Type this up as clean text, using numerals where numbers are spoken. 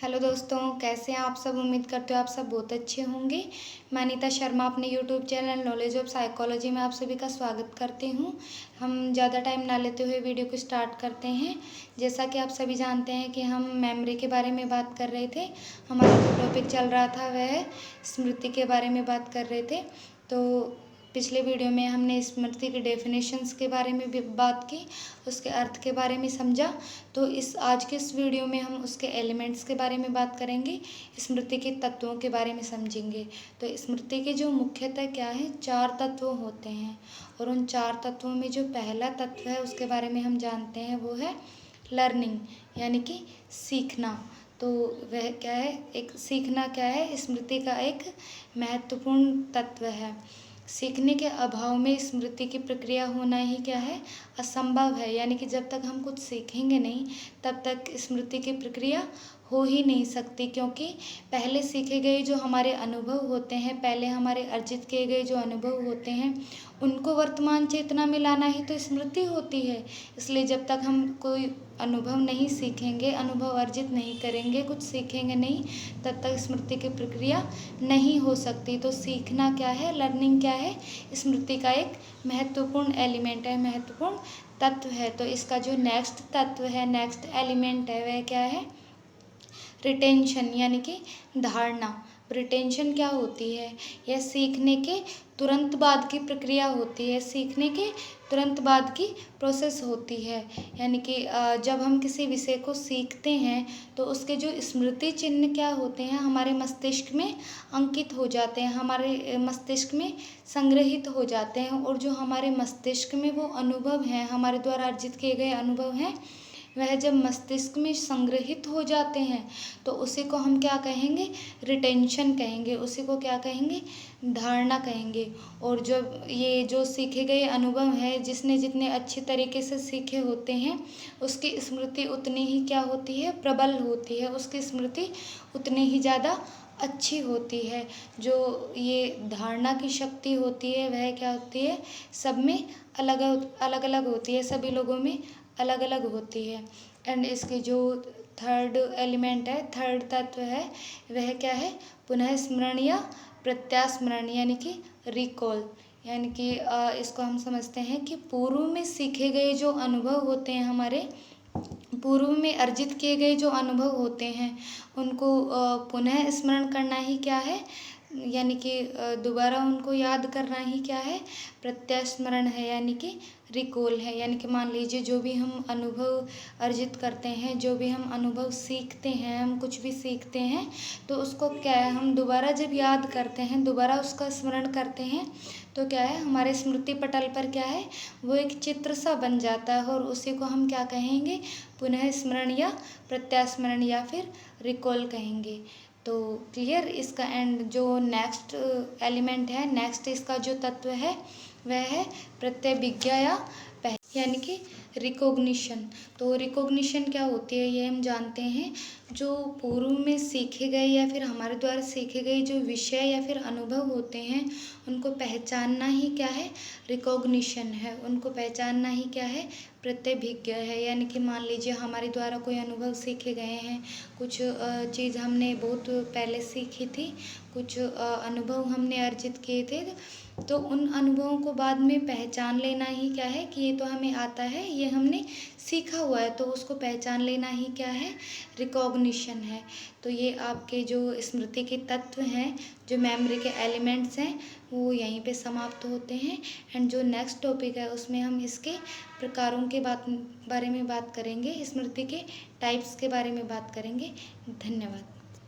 Hello दोस्तों, कैसे हैं आप सब। उम्मीद करते हो आप सब बहुत अच्छे होंगे। मैं अनीता शर्मा अपने YouTube channel knowledge of psychology में आप सभी का स्वागत करती हूं। हम ज़्यादा टाइम ना लेते हुए वीडियो को स्टार्ट करते हैं। जैसा कि आप सभी जानते हैं कि हम मेमोरी के बारे में बात कर रहे थे। हमारा जो टॉपिक चल रहा था वह स्मृति के बारे में बात कर रहे थे। तो पिछले वीडियो में हमने स्मृति के डेफिनेशंस के बारे में भी बात की, उसके अर्थ के बारे में समझा। तो आज के इस वीडियो में हम उसके एलिमेंट्स के बारे में बात करेंगे, स्मृति के तत्वों के बारे में समझेंगे। तो स्मृति के जो मुख्यतः क्या है, 4 तत्व होते हैं और उन 4 तत्वों में जो पहला तत्व है उसके बारे में हम जानते हैं, वो है लर्निंग, यानी कि सीखना। तो वह क्या है, एक सीखना क्या है, स्मृति का एक महत्वपूर्ण तत्व है। सीखने के अभाव में स्मृति की प्रक्रिया होना ही क्या है, असंभव है। यानी कि जब तक हम कुछ सीखेंगे नहीं तब तक स्मृति की प्रक्रिया हो ही नहीं सकती, क्योंकि पहले सीखे गए जो हमारे अनुभव होते हैं, पहले हमारे अर्जित किए गए जो अनुभव होते हैं, उनको वर्तमान चेतना में लाना ही तो स्मृति होती है। इसलिए जब तक हम कोई अनुभव नहीं सीखेंगे, अनुभव अर्जित नहीं करेंगे, कुछ सीखेंगे नहीं, तब तक स्मृति की प्रक्रिया नहीं हो सकती। तो सीखना क्या है, लर्निंग क्या है, स्मृति का एक महत्वपूर्ण एलिमेंट है, महत्वपूर्ण तत्व है। तो इसका जो नेक्स्ट तत्व है, नेक्स्ट एलिमेंट है, वह क्या है, रिटेंशन, यानी कि धारणा। रिटेंशन क्या होती है, यह सीखने के तुरंत बाद की प्रक्रिया होती है, सीखने के तुरंत बाद की प्रोसेस होती है। यानी कि जब हम किसी विषय को सीखते हैं तो उसके जो स्मृति चिन्ह क्या होते हैं, हमारे मस्तिष्क में अंकित हो जाते हैं, हमारे मस्तिष्क में संग्रहित हो जाते हैं। और जो हमारे मस्तिष्क में वो अनुभव हैं, हमारे द्वारा अर्जित किए गए अनुभव हैं, वह जब मस्तिष्क में संग्रहित हो जाते हैं तो उसी को हम क्या कहेंगे, रिटेंशन कहेंगे, उसी को क्या कहेंगे, धारणा कहेंगे। और जब ये जो सीखे गए अनुभव है, जिसने जितने अच्छी तरीके से सीखे होते हैं, उसकी स्मृति उतनी ही क्या होती है, प्रबल होती है, उसकी स्मृति उतनी ही ज़्यादा अच्छी होती है। जो ये धारणा की शक्ति होती है वह क्या होती है, सब में अलग अलग अलग होती है, सभी लोगों में अलग अलग होती है। एंड इसकी जो थर्ड एलिमेंट है, थर्ड तत्व है, वह क्या है, पुनः स्मरण या प्रत्यास्मरण, यानी कि रिकॉल। यानी कि इसको हम समझते हैं कि पूर्व में सीखे गए जो अनुभव होते हैं, हमारे पूर्व में अर्जित किए गए जो अनुभव होते हैं, उनको पुनः स्मरण करना ही क्या है, यानी कि दोबारा उनको याद करना ही क्या है, प्रत्यास्मरण है, यानी कि रिकॉल है। यानी कि मान लीजिए जो भी हम अनुभव अर्जित करते हैं, जो भी हम अनुभव सीखते हैं, हम कुछ भी सीखते हैं तो उसको क्या है, हम दोबारा जब याद करते हैं, दोबारा उसका स्मरण करते हैं, तो क्या है, हमारे स्मृति पटल पर क्या है, वो एक चित्र सा बन जाता है और उसी को हम क्या कहेंगे, पुनः स्मरण या प्रत्यास्मरण या फिर रिकॉल कहेंगे। तो क्लियर। इसका एंड जो नेक्स्ट एलिमेंट है, नेक्स्ट इसका जो तत्व है वह है प्रत्यभिज्ञा या यानी कि रिकॉग्निशन। तो रिकॉग्निशन क्या होती है, ये हम जानते हैं। जो पूर्व में सीखे गए या फिर हमारे द्वारा सीखे गए जो विषय या फिर अनुभव होते हैं, उनको पहचानना ही क्या है, रिकॉग्निशन है। उनको पहचानना ही क्या है, प्रत्यभिज्ञा है। यानी कि मान लीजिए हमारे द्वारा कोई अनुभव सीखे गए हैं, कुछ चीज़ हमने बहुत पहले सीखी थी, कुछ अनुभव हमने अर्जित किए थे, तो उन अनुभवों को बाद में पहचान लेना ही क्या है, कि ये तो हमें आता है, ये हमने सीखा हुआ है, तो उसको पहचान लेना ही क्या है, रिकॉग्निशन है। तो ये आपके जो स्मृति के तत्व हैं, जो मेमोरी के एलिमेंट्स हैं, वो यहीं पे समाप्त होते हैं। एंड जो नेक्स्ट टॉपिक है उसमें हम इसके प्रकारों के बारे में बात करेंगे, स्मृति के टाइप्स के बारे में बात करेंगे। धन्यवाद।